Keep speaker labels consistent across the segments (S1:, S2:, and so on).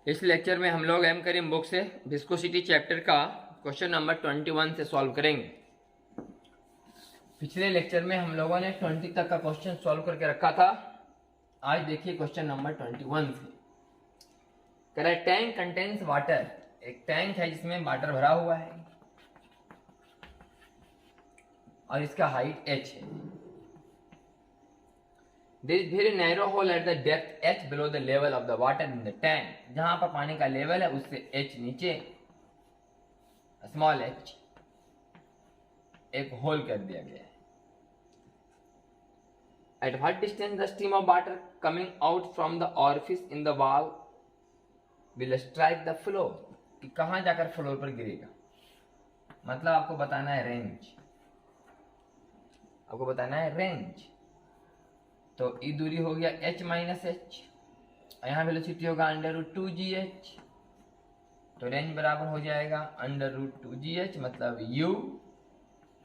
S1: इस लेक्चर में हम लोग एम करीम बुक से विस्कोसिटी चैप्टर का क्वेश्चन नंबर 21 से सॉल्व करेंगे। पिछले लेक्चर में हम लोगों ने 20 तक का क्वेश्चन सॉल्व करके रखा था। आज देखिए क्वेश्चन नंबर 21 से कह रहा है टैंक कंटेन्स वाटर। एक टैंक है जिसमें वाटर भरा हुआ है और इसका हाइट h है। There is very narrow hole at the depth h below the level of the water in the tank। जहां पर पानी का लेवल है उससे h नीचे स्मॉल h एक होल कर दिया गया है। At what distance the stream of water coming out from the orifice in the wall will strike the floor। कि कहां जाकर फ्लोर पर गिरेगा, मतलब आपको बताना है रेंज। आपको बताना है रेंज। तो ई दूरी हो गया h माइनस एच, यहाँ वेलोसिटी होगा √2gh। तो रेंज बराबर हो जाएगा √2gh मतलब u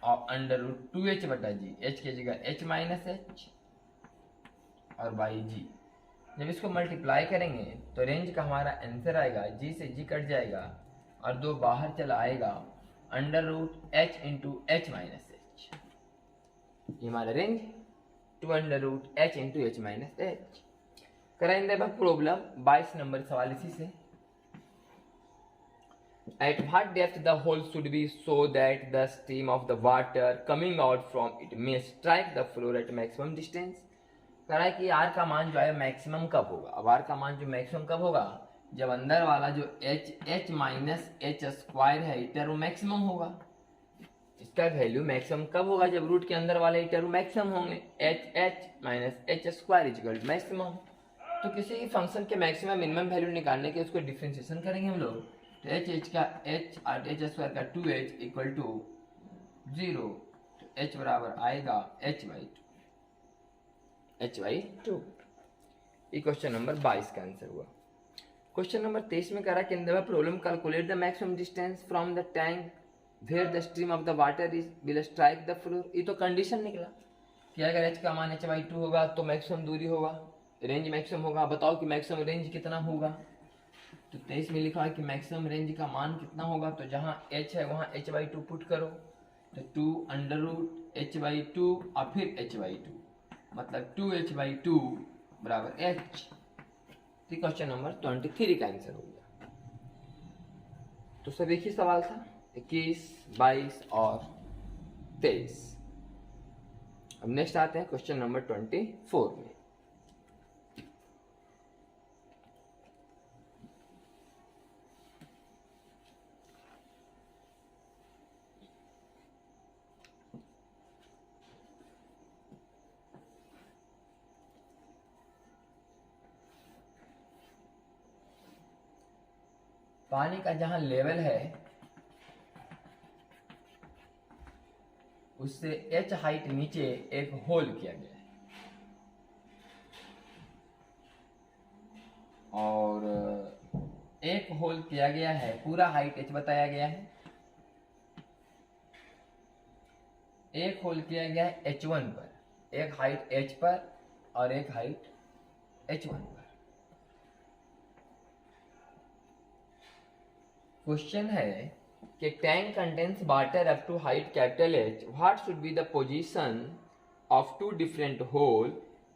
S1: और √2h बटा g। h की जगह h माइनस एच और बाई g। जब इसको मल्टीप्लाई करेंगे तो रेंज का हमारा आंसर आएगा, g से g कट जाएगा और 2 बाहर चला आएगा √h into h minus H. ये हमारा range 2√h into h minus H. करेंगे प्रॉब्लम 22 नंबर सवाल इसी से। At what depth the hole should be so that the stream of the water coming out from it may strike the floor at maximum distance। कह रहा है कि r का मान जो है मैक्सिमम कब होगा। अब r का मान जो मैक्सिमम कब होगा, जब अंदर वाला जो h माइनस एच स्क्वायर है इटर मैक्सिमम होगा। इसका वैल्यू मैक्सिमम कब होगा, जब रूट के अंदर वाले टर्म मैक्सिमम होंगे। h minus H square equal maximum. तो किसी भी फंक्शन के मैक्सिमम मिनिमम वैल्यू निकालने के उसको डिफरेंशिएशन करेंगे हम लोग। तो h का h और h स्क्वायर का 2h इक्वल टू 0। तो h बराबर आएगा h/2। ये क्वेश्चन नंबर 22 का आंसर हुआ। क्वेश्चन नंबर 23 में कह रहा है कि in the problem calculate the maximum distance from the tank where the stream of the water is will strike the floor. ये तो कंडीशन निकला कि अगर h का मान h/2 होगा तो मैक्सिमम दूरी होगा, रेंज मैक्सिमम होगा। बताओ कि मैक्सिमम रेंज कितना होगा। तो 23 में लिखा है कि मैक्सिमम रेंज का मान कितना होगा। तो जहां h है वहां h/2 पुट करो, तो 2√h/2 और फिर h/2 मतलब 2h/2 बराबर h। तो क्वेश्चन नंबर 23 का आंसर हो गया। तो सब एक ही सवाल था, 21, 22 और 23। अब नेक्स्ट आते हैं क्वेश्चन नंबर 24 में। पानी का जहां लेवल है उससे h हाइट नीचे एक होल किया गया है और एक होल किया गया है, पूरा हाइट h बताया गया है। एक होल किया गया है h1 पर, एक हाइट h पर और एक हाइट h1 पर। क्वेश्चन है कि tank contains water up to height capital H। What should be the position of 2 different hole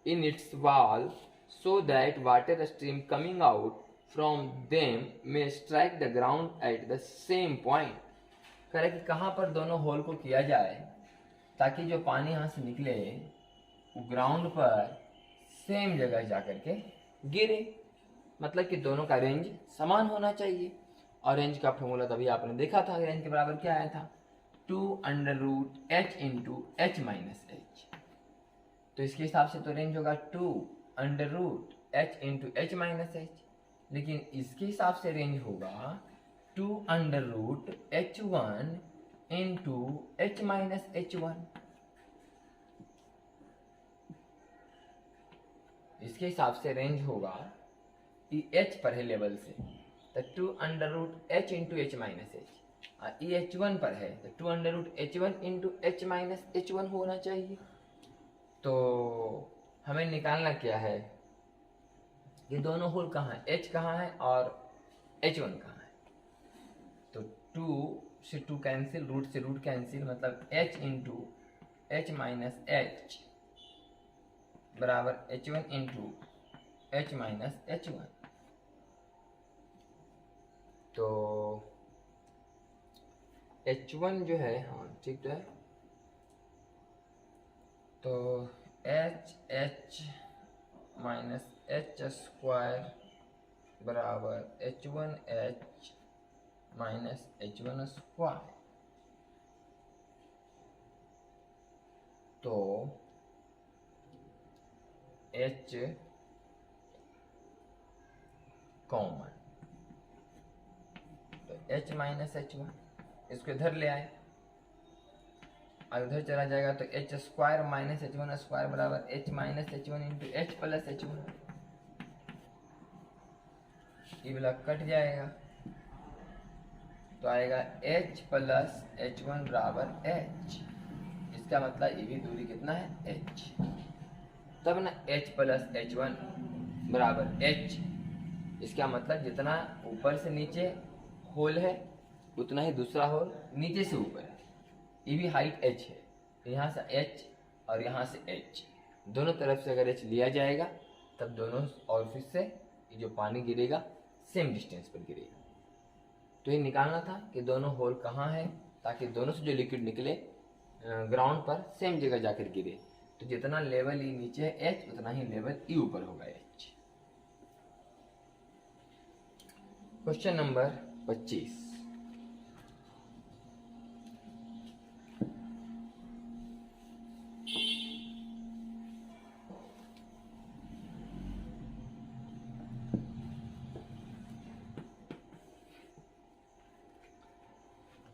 S1: in its wall so that water stream coming out from them may strike the ground at the same point. कह रहे कि कहाँ पर दोनों whole को किया जाए ताकि जो पानी यहाँ से निकले वो ग्राउंड पर सेम जगह जाकर के गिरे। मतलब कि दोनों का रेंज समान होना चाहिए। और रेंज का फॉर्मूला तभी आपने देखा था, रेंज के बराबर क्या आया था 2√h into h minus H. तो इसके हिसाब से तो रेंज होगा 2√h into h minus H, लेकिन इसके हिसाब से रेंज होगा 2√h1 into h minus h1। इसके हिसाब से रेंज होगा कि h पर है लेवल से तो 2√h into h minus H, और ये h1 पर है तो 2√h1 into h minus h1 होना चाहिए। तो हमें निकालना क्या है कि दोनों होल कहाँ है, h कहाँ है और h1 कहाँ है? तो 2 से 2 कैंसिल, रूट से रूट कैंसिल, मतलब h into h minus h बराबर h1 into h minus h1। तो h1 जो है, हाँ ठीक तो है, तो h माइनस h स्क्वायर बराबर h1h माइनस h1 स्क्वायर। तो h कॉमन, तो h माइनस h1 इसको इधर ले आए और उधर चला जाएगा तो h square minus h1 square बराबर h minus h1 into h plus h1। ये वाला कट जाएगा तो आएगा h प्लस h1 बराबर h। इसका मतलब ये भी दूरी कितना है, h। तब ना h प्लस h1 बराबर h। इसका मतलब जितना ऊपर से नीचे होल है उतना ही दूसरा होल नीचे से ऊपर है। ये भी हाइट h है, यहाँ से h और यहाँ से h, दोनों तरफ से अगर h लिया जाएगा तब दोनों ऑरिफिस से ये जो पानी गिरेगा सेम डिस्टेंस पर गिरेगा। तो ये निकालना था कि दोनों होल कहाँ है, ताकि दोनों से जो लिक्विड निकले ग्राउंड पर सेम जगह जाकर गिरे। तो जितना लेवल ई नीचे है h, उतना ही लेवल ई ऊपर होगा h। Question number 25।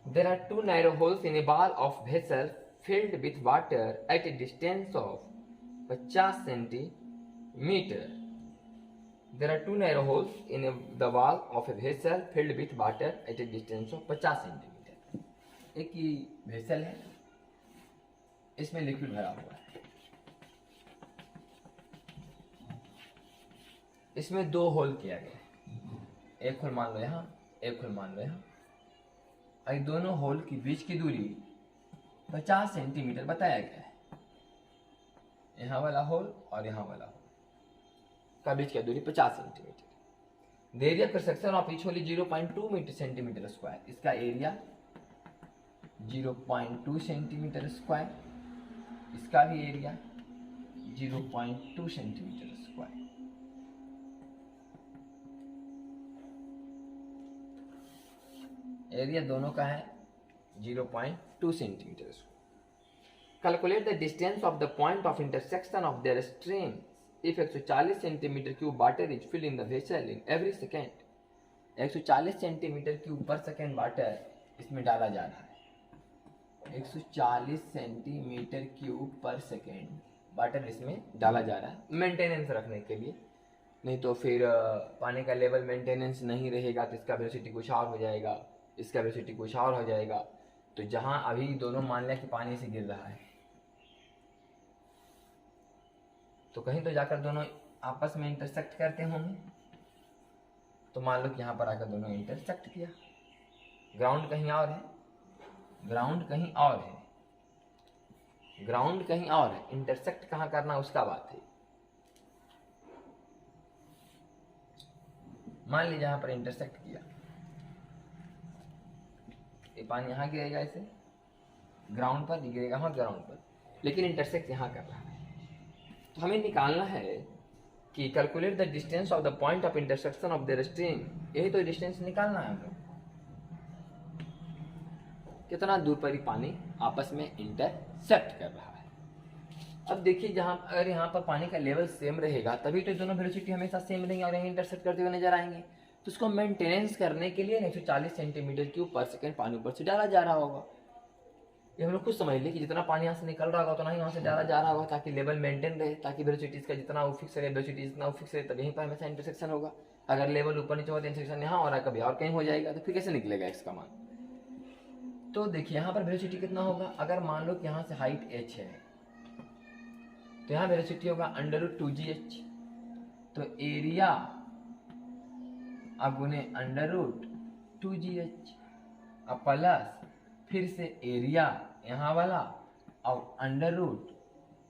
S1: There are two narrow holes in a ball of vessel filled with water at a distance of 50 centimeter. There are two narrow holes in the wall of a vessel filled with water at a distance of 50 centimeter. एक ही vessel है, इसमें liquid भरा हुआ है, इसमें दो whole किया गया है, एक होल मान लो यहाँ, एक होल मान लो यहाँ। और दोनों होल के बीच की दूरी 50 सेंटीमीटर बताया गया है। यहाँ वाला होल और यहाँ वाला होल का बीच की दूरी 50 centimetre. The area cross section of each hole is 0.2 centimetre square. इसका एरिया 0.2 सेंटीमीटर स्क्वायर, इसका भी एरिया 0.2 सेंटीमीटर स्क्वायर। एरिया दोनों का है 0.2 centimetre. Calculate the distance of the point of intersection of their streams if 140 centimetre cube water is filled in the vessel in every second. 140 centimetre cube पर second water इसमें डाला जा रहा है। 140 centimetre cube पर सेकेंड वाटर इसमें डाला जा रहा है मेंटेनेंस रखने के लिए। नहीं तो फिर पानी का लेवल मेंटेनेंस नहीं रहेगा तो इसका वेलोसिटी कुछ और हो जाएगा, इसका वेलोसिटी कुछ और हो जाएगा। तो जहां अभी दोनों मान लिया कि पानी से गिर रहा है, तो कहीं तो जाकर दोनों आपस में इंटरसेक्ट करते होंगे। तो मान लो कि यहाँ पर आकर दोनों इंटरसेक्ट किया। ग्राउंड कहीं और है, ग्राउंड कहीं और है, ग्राउंड कहीं और है, इंटरसेक्ट कहाँ करना उसका बात है। मान लीजिए यहाँ पर इंटरसेक्ट किया, ये पानी यहाँ गिरेगा, ऐसे ग्राउंड पर गिरेगा, हाँ ग्राउंड पर, लेकिन इंटरसेक्ट यहाँ कर रहा है। तो हमें निकालना है कि calculate the distance of the point of intersection of their stream. यही तो डिस्टेंस निकालना है हम लोग, कितना दूर पर ही पानी आपस में इंटरसेक्ट कर रहा है। अब देखिए, जहाँ अगर यहाँ पर पानी का लेवल सेम रहेगा तभी तो दोनों वेलोसिटी हमेशा सेम रहेंगे और यहीं इंटरसेक्ट करते हुए नजर आएंगे। तो उसको मेंटेनेंस करने के लिए 140 सेंटीमीटर क्यूब पर सेकेंड पानी ऊपर से डाला जा रहा होगा। ये हम लोग खुद समझ लें कि जितना पानी यहाँ से निकल रहा होगा उतना ही वहाँ से डाला जा रहा होगा, ताकि लेवल मेंटेन रहे, ताकि वेलोसिटीज का जितना वो फिक्स रहे, वेलोसिटी जितना वो फिक्स रहे, तब यहीं पर हमेशा इंटरसेक्शन होगा। अगर लेवल ऊपर नीचे हो तो इंटरसेक्शन यहाँ और कभी और कहीं हो जाएगा, तो फिर कैसे निकलेगा एक्स का मान। तो देखिए यहाँ पर वेलोसिटी कितना होगा, अगर मान लो कि यहाँ से हाइट h है तो यहाँ वेलोसिटी होगा √2gh। तो एरिया अब गुने अंडर रूट 2GH, अब प्लस फिर से एरिया यहाँ वाला और under root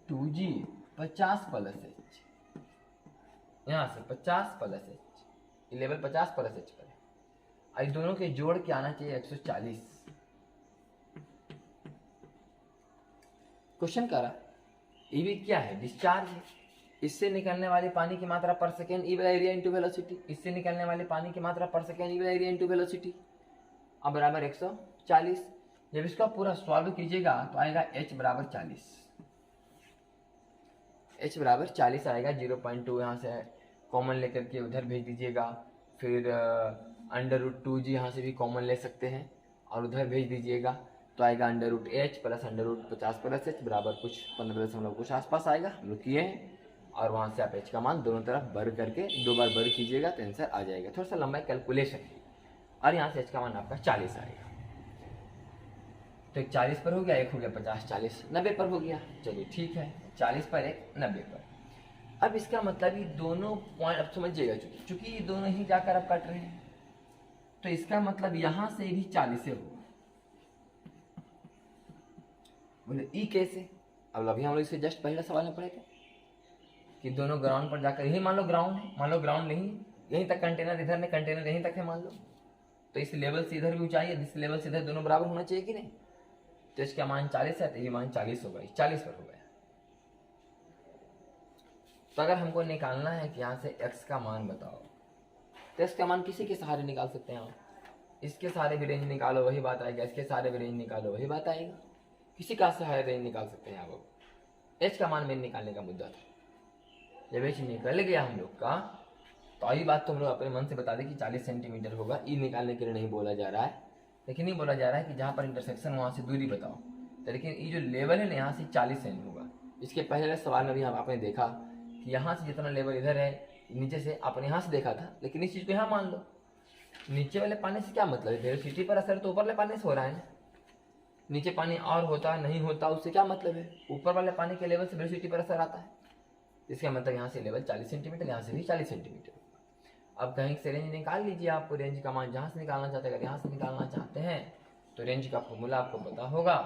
S1: 2G 50 plus H, यहाँ से 50 प्लस H, ये लेवल 50 प्लस H पर है। अब दोनों के जोड़ के आना चाहिए 140। क्वेश्चन करा ये भी क्या है, डिस्चार्ज है। इससे निकलने वाले पानी की मात्रा पर सेकेंड ई वाला एरिया इंटू वेलोसिटी, इससे निकलने वाले पानी की मात्रा पर सेकेंड ई वाला एरिया इंटू वेलोसिटी, अब बराबर 140। जब इसका पूरा सॉल्व कीजिएगा तो आएगा h बराबर 40, h बराबर 40 आएगा। 0.2 यहाँ से कॉमन लेकर के उधर भेज दीजिएगा, फिर अंडर रूट 2G यहाँ से भी कॉमन ले सकते हैं और उधर भेज दीजिएगा तो आएगा under root H plus under root 50 plus H बराबर कुछ 15 कुछ आसपास आएगा। हम लोग किए हैं और वहाँ से आप H का मान दोनों तरफ बर करके 2 बार बर कीजिएगा तो आंसर आ जाएगा। थोड़ा सा लंबा कैलकुलेशन है और यहाँ से H का मान आपका 40 आएगा। तो एक 40 पर हो गया, एक हो गया 50, 40 90 पर हो गया। चलिए ठीक है, 40 पर एक 90 पर। अब इसका मतलब ये दोनों पॉइंट अब समझिएगा, चूंकि ये दोनों ही जाकर अब कट रहे हैं तो इसका मतलब यहाँ से भी 40 से होगा। बोले ई कैसे? अब अभी हम लोग इसके जस्ट पहले सवाल में पढ़े थे कि दोनों ग्राउंड पर जाकर, यही मान लो ग्राउंड है, मान लो ग्राउंड नहीं, यहीं तक कंटेनर, इधर में कंटेनर यहीं तक है मान लो, तो इस लेवल से इधर भी ऊंचाई है, इस लेवल से इधर दोनों बराबर होना चाहिए कि नहीं। तो इसका मान 40 है तो ये मान 40 होगा, 40 पर हो गया। तो अगर हमको निकालना है कि यहाँ से x का मान बताओ तो x का मान किसी के सहारे निकाल सकते हैं आप, इसके सहारे भी रेंज निकालो वही बात आएगा, इसके सहारे भी रेंज निकालो वही बात आएगा, किसी का सहारे रेंज निकाल सकते हैं आप। h का मान मेन निकालने का मुद्दा था। जब h निकल गया हम लोग का तो आई बात तो हम लोग अपने मन से बता दें कि 40 सेंटीमीटर होगा। ई निकालने के लिए नहीं बोला जा रहा है, लेकिन ये बोला जा रहा है कि जहाँ पर इंटरसेक्शन वहाँ से दूरी बताओ। तो लेकिन ये जो लेवल है ना यहाँ से 40 सेंट होगा। इसके पहले सवाल में भी हम आपने देखा कि यहाँ से जितना लेवल इधर है नीचे से आपने यहाँ से देखा था, लेकिन इस चीज़ को यहाँ मान लो। नीचे वाले पानी से क्या मतलब है, वेलोसिटी पर असर तो ऊपर वाले पानी से हो रहा है ना। नीचे पानी और होता नहीं होता उससे क्या मतलब है, ऊपर वाले पानी के लेवल से वेलोसिटी पर असर आता है। इसका मतलब यहाँ से लेवल 40 सेंटीमीटर, यहाँ से भी 40 सेंटीमीटर। अब कहीं से रेंज निकाल लीजिए, आपको रेंज का मान जहाँ से निकालना चाहते हैं, अगर यहाँ से निकालना चाहते हैं तो रेंज का फॉर्मूला आपको पता होगा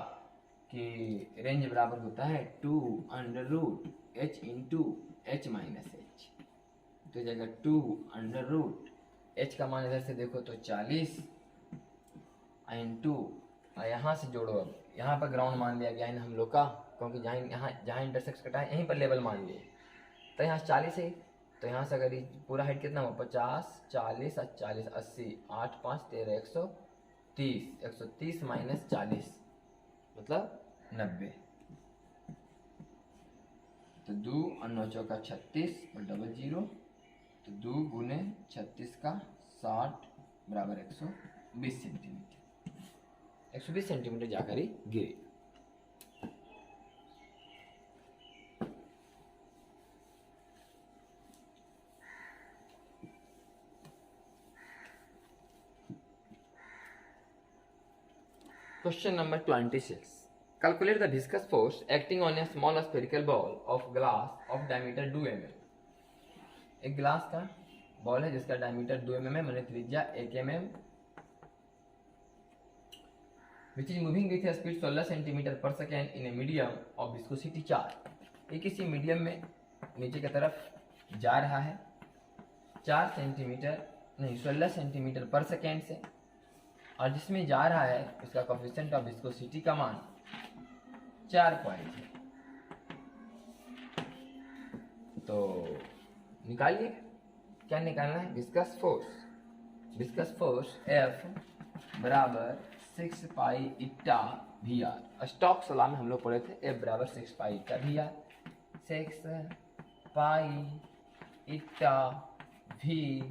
S1: कि रेंज बराबर होता है 2 under root h into h minus h। तो जगह 2 अंडर रूट h का मान इधर से देखो तो 40 इंटू, यहाँ से जोड़ो। अब यहाँ पर ग्राउंड मान लिया गया है हम लोग का, क्योंकि जहाँ इंटरसेक्ट कटा है यहीं पर लेवल मान लिए, तो यहाँ 40 है। तो यहाँ से अगर पूरा हाइट कितना हो, 50 40 40 80 8 5 13 130, 130 माइनस 40 मतलब 90। तो 2 और 9 चौका 36 और डबल जीरो, तो 2 गुने 36 का 60 बराबर 120 सेंटीमीटर। 120 सेंटीमीटर जाकर ही गिरे। Question number 26. Calculate the viscous force acting on a small spherical ball of glass of diameter 2 mm. एक ग्लास का बॉल है जिसका डायमीटर 2 mm है, मैंने त्रिज्या 1 mm, which is moving with a speed 16 cm per second in a medium of viscosity 4. ये किसी medium में नीचे की तरफ जा रहा है 16 सेंटीमीटर पर सेकेंड से, और जिसमें जा रहा है उसका कोफिशिएंट ऑफ विस्कोसिटी का मान 4 पॉइंट है। तो निकालिए क्या निकालना है, विस्कस फोर्स F बराबर 6 पाई इटा वी आर। स्टॉक सलाह में हम लोग पढ़े थे F बराबर 6 पाई इटा वी आर। 6 पाई इटा वी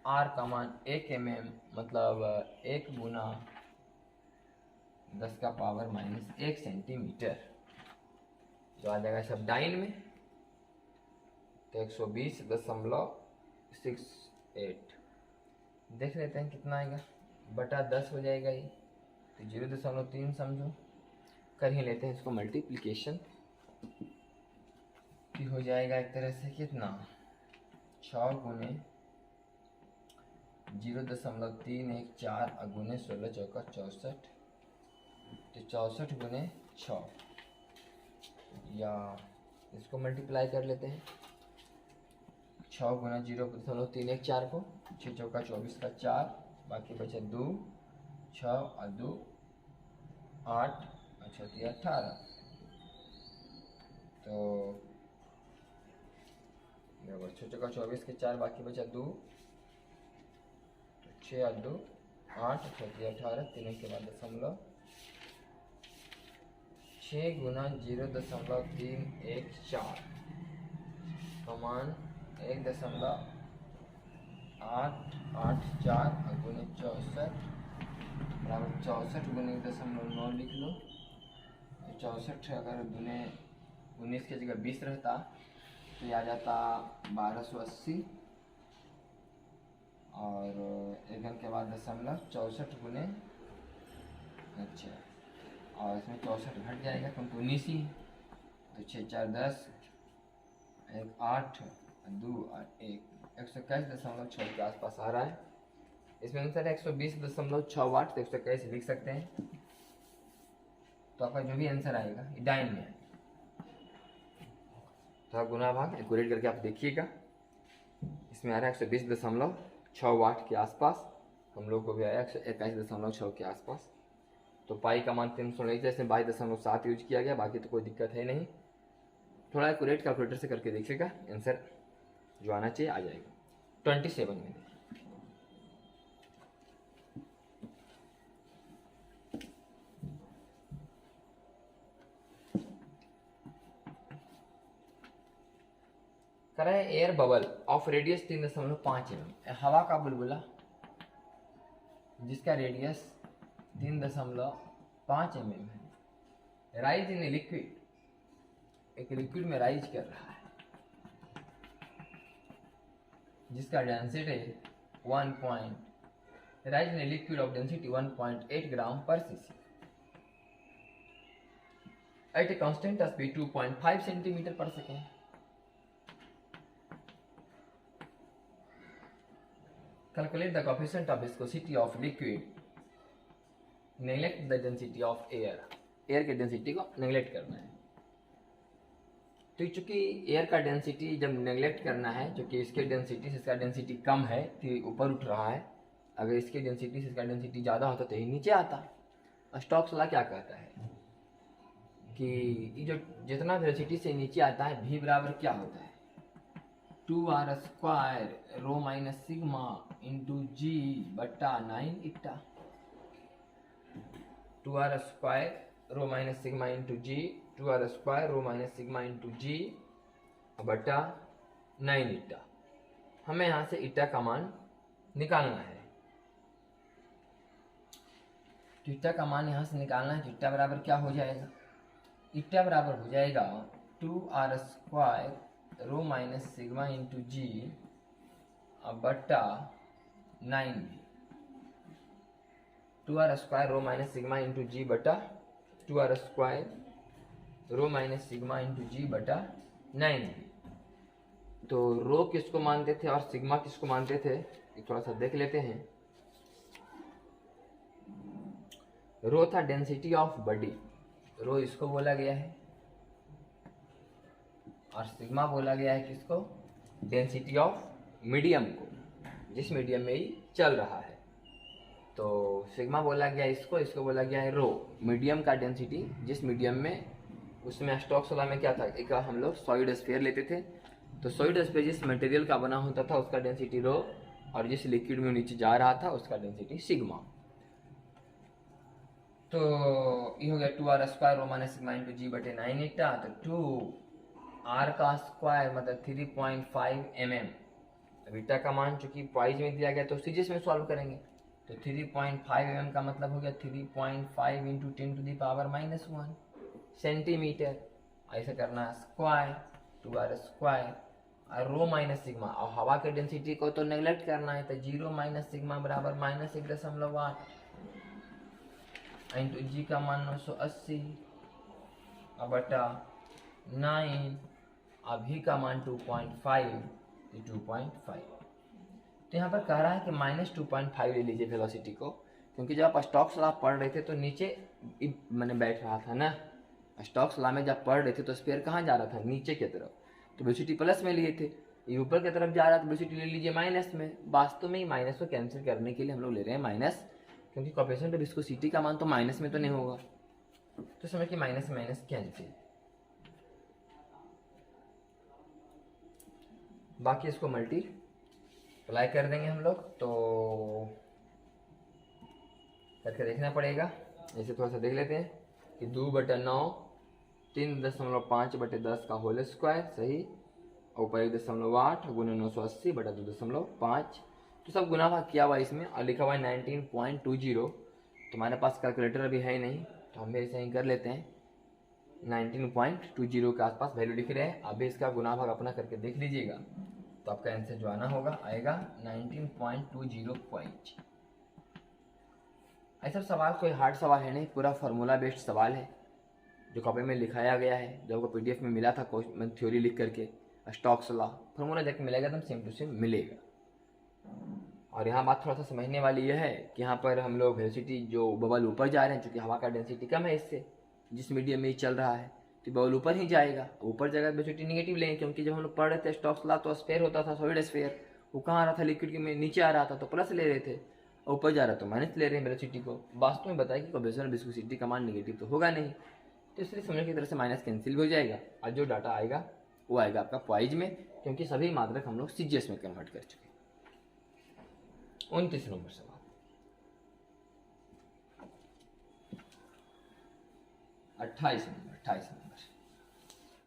S1: आर का मान 1 mm मतलब 1 गुना 10 का पावर माइनस 1 सेंटीमीटर। तो आ जाएगा सब डाइन में, तो 120.68 देख लेते हैं कितना आएगा, बटा 10 हो जाएगा ये, तो 0.3 समझो, कर ही लेते हैं इसको मल्टीप्लिकेशन, हो जाएगा एक तरह से कितना 6 गुने 0.314 गुने 16 चौका 64, तो 64 गुने 6, या इसको मल्टीप्लाई कर लेते हैं। 6 गुना 0.314 को, 6 चौका 24 का 4, बाकी बचे 2, 6 और 2 8 और 6 18, तो 6 चौका 24 के 4, बाकी बचा 2, तो 6 और 2 8, 6 18, तीनों के बाद दशमलव, 6 गुना 0.314 समान 1.884 गुने 64 बराबर 64 गुने 1.9 लिख लो। 64 अगर गुने 19 की जगह 20 रहता तो ये आ जाता 1280, और एक घन के बाद दशमलव 64 गुने, अच्छा, और इसमें 64 घट जाएगा क्योंकि 19 ही, तो 6 4 10, 1 8 2 और 1 121.6 के आसपास आ रहा है। इसमें आंसर है 120.6 वाट, तो 121 लिख सकते हैं। तो आपका जो भी आंसर आएगा ये डाइन में है। तो गुना भाग एक्यूरेट करके आप देखिएगा। इसमें आ रहा है 120.6 वाट के आसपास, हम लोग को भी आया 121.6 के आसपास। तो पाई का मान 319 है, इसमें 22.7 यूज किया गया, बाकी तो कोई दिक्कत है नहीं। थोड़ा एक्यूरेट कैलकुलेटर से करके देखिएगा, आंसर जो आना चाहिए आ जाएगा। 27 में करा है air bubble of radius 3.5 mm, हवा का बुलबुला जिसका रेडियस 3.5 mm है, राइज इन लिक्विड, एक लिक्विड में राइज कर रहा है जिसका density 1. Rise in liquid of density 1.8 gram per cc at a constant speed 2.5 centimetre per second. Calculate the coefficient of viscosity of liquid, neglect the density of air, air की density को neglect करना है। तो चूंकि air का density जब neglect करना है, क्योंकि इसके डेंसिटी से इसका डेंसिटी कम है तो ऊपर उठ रहा है, अगर इसके डेंसिटी से इसका डेंसिटी ज़्यादा होता तो ये नीचे आता। स्टोक्स लॉ क्या कहता है कि जो जितना वेलोसिटी से नीचे आता है v बराबर क्या होता है, 2r² rho minus sigma into जी बट्टा 9 इक्टा। 2r² rho minus sigma into जी, 2r² rho minus sigma into जी बट्टा 9 इक्टा। हमें यहाँ से इक्टा का मान निकालना है। तो इक्टा का मान यहाँ से निकालना है, तो इक्टा बराबर क्या हो जाएगा, इक्टा बराबर हो जाएगा 2r² rho minus sigma into जी बट्टा 9, 2r² rho minus sigma into जी बटा 2r² rho minus sigma into जी बटा 9। तो रो किसको मानते थे और सिग्मा किसको मानते थे, थोड़ा सा देख लेते हैं। रो था डेंसिटी ऑफ बॉडी, रो इसको बोला गया है, और सिग्मा बोला गया है किसको, डेंसिटी ऑफ मीडियम को, जिस मीडियम में ही चल रहा है। तो सिग्मा बोला गया इसको, इसको बोला गया है रो, मीडियम का डेंसिटी जिस मीडियम में, उसमें स्टोक्स लॉ में क्या था, एक हम लोग सॉलिड स्फीयर लेते थे, तो सॉलिड स्फीयर जिस मटेरियल का बना होता था उसका डेंसिटी रो, और जिस लिक्विड में नीचे जा रहा था उसका डेंसिटी सिग्मा। तो ये हो गया 2r² rho minus sigma into जी बटे 9 इक्टा, तो 2r का स्क्वायर मतलब 3.5 mm। अब इक्टा का मान चूंकि प्राइज में दिया गया तो सीरीज में सॉल्व करेंगे, तो 3.5 mm का मतलब हो गया 3.5 इंटू 10⁻⁻1 सेंटीमीटर। ऐसा करना है स्क्वायर 2r² और रो माइनस सिग्मा, और हवा के डेंसिटी को तो नेगलेक्ट करना है, तो 0 माइनस सिग्मा बराबर -1.8 इंटू जी का मान 980 बटा 9, अभी का मान 2.5, 2.5 तो यहाँ पर कह रहा है कि -2.5 ले लीजिए वेलोसिटी को, क्योंकि जब आप स्टोक्स लॉ पढ़ रहे थे तो नीचे मैंने बैठ रहा था ना, स्टोक्स लॉ में जब पढ़ रहे थे तो स्फीयर कहाँ जा रहा था, नीचे की तरफ, तो वेलोसिटी प्लस में लिए थे, ये ऊपर की तरफ जा रहा था, वेलोसिटी ले लीजिए माइनस में। वास्तव में माइनस को कैंसिल करने के लिए हम लोग ले रहे हैं माइनस, क्योंकि कोएफिशिएंट ऑफ विस्कोसिटी का मान तो माइनस में तो नहीं होगा, तो समझ कि माइनस माइनस कैंसिल। बाकी इसको मल्टीप्लाई कर देंगे हम लोग, तो करके देखना पड़ेगा। ऐसे थोड़ा सा देख लेते हैं कि 2/9 3.5/10 का होल स्क्वायर, सही, और ऊपर 1.8 गुना 980/2.5, तो सब गुना भाग किया हुआ इसमें, और लिखा हुआ है 19.20। तो हमारे पास कैलकुलेटर अभी है ही नहीं, तो हम भी ऐसे ही कर लेते हैं। 19.20 के आसपास वैल्यू लिख रहे हैं, अभी इसका गुना भाग अपना करके देख लीजिएगा, तो आपका आंसर जो आना होगा आएगा 19.20 पॉइंट। ऐसा सवाल कोई हार्ड सवाल है नहीं, पूरा फार्मूला बेस्ड सवाल है जो कॉपी में लिखाया गया है, जो आपको पीडीएफ में मिला था क्वेश्चन थ्योरी लिख करके, स्टॉक्स लॉ फार्मूला जाके मिलेगा, एकदम सेम टू सेम मिलेगा। और यहाँ बात थोड़ा सा समझने वाली यह है कि यहाँ पर हम लोग वेलोसिटी जो बबल ऊपर जा रहे हैं, चूँकि हवा का डेंसिटी कम है इससे, जिस मीडियम में ये चल रहा है, तो बबल ऊपर ही जाएगा, ऊपर जाएगा वेलोसिटी निगेटिव लेंगे, क्योंकि जब हम लोग पढ़ रहे थे स्टॉक्स लॉ तो स्फीयर होता था, सॉलिड स्फीयर, वो कहाँ आ रहा था, लिक्विड के में नीचे आ रहा था, तो प्लस ले रहे थे, ऊपर जा रहा तो माइनस ले रहे हैं वेलोसिटी को। वास्तव में बताया कि कोएफिशिएंट विस्कोसिटी का मान निगेटिव तो होगा नहीं, तो इसलिए समझ की तरह से माइनस कैंसिल हो जाएगा, और जो डाटा आएगा वो आएगा आपका पॉइज में, क्योंकि सभी मात्रक हम लोग सीजीएस में कन्वर्ट कर चुके हैं। 29 नंबर सवाल, 28 नंबर